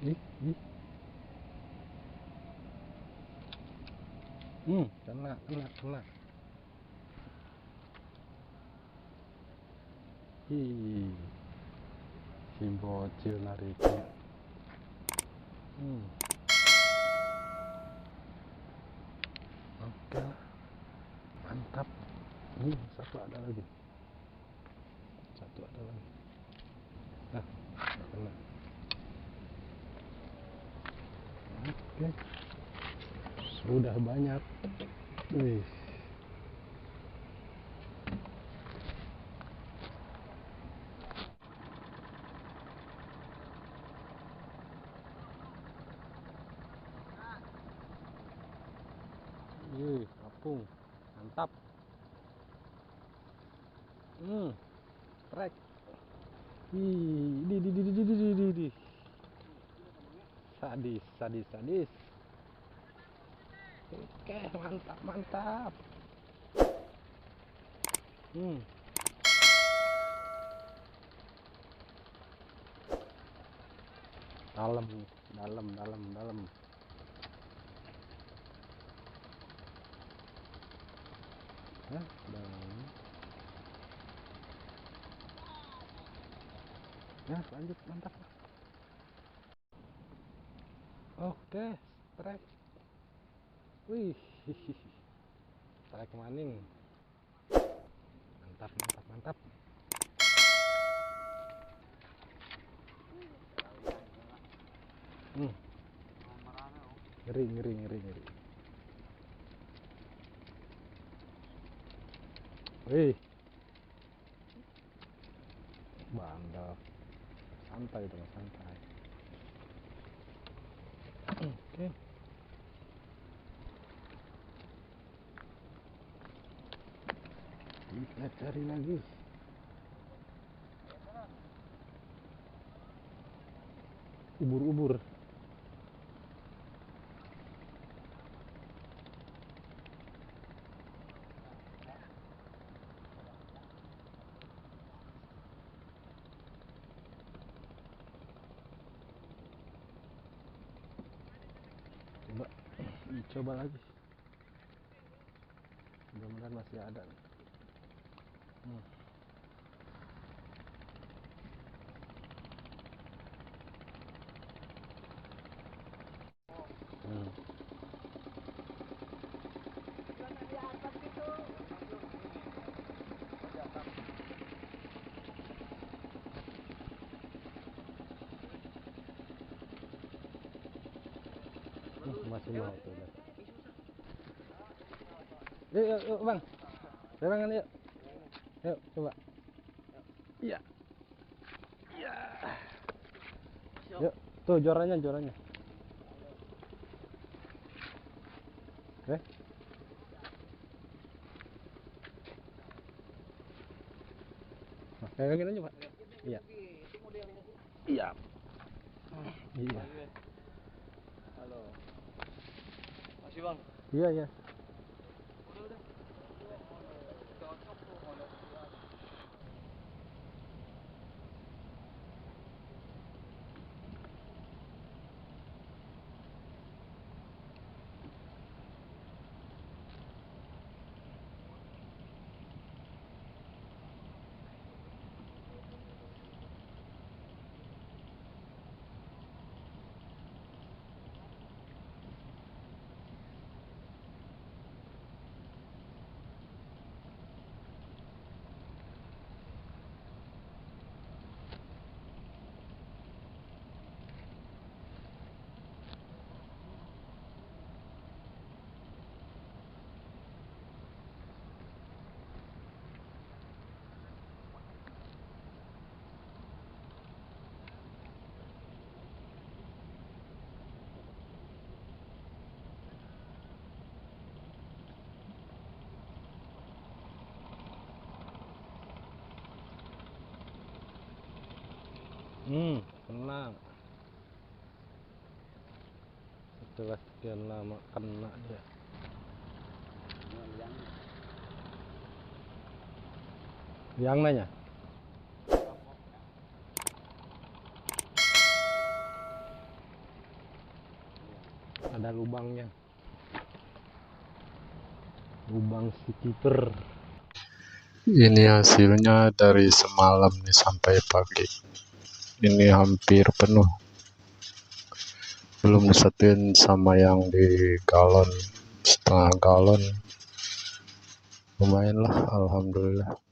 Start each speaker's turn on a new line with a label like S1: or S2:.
S1: ih, ih. Kena. Ih, si bocil nariknya. Oke lah, mantap. Satu ada lagi. Nah, kena. Oke, sudah banyak. Wih. Apung, mantap. Trek. Di. Sadis. Oke, mantap. Dalam. Hah, dalam. Nah, lanjut, mantap. Oke, strike. Wih, strike maning. Mantap. Ngeri. Wih, bandel. Santai. Oke. Kita cari lagi. Ubur. Coba lagi. Mudah-mudahan masih ada. Masih mau tuh. Yuk bang, lewangan yuk. Yuk coba. Iya. Yuk, tuh jorannya. Nah, pegangin aja pak. Iya. Iya.
S2: Halo. Masih bang?
S1: Iya.
S2: Udah. Cocok tuh kalau
S1: Kena. Setelah sekian lama kena dia. Yang nanya. lubangnya. Lubang si kiper.
S3: Ini hasilnya dari semalam nih sampai pagi. Ini hampir penuh. Belum disatuin sama yang di galon, setengah galon. Lumayan lah, alhamdulillah.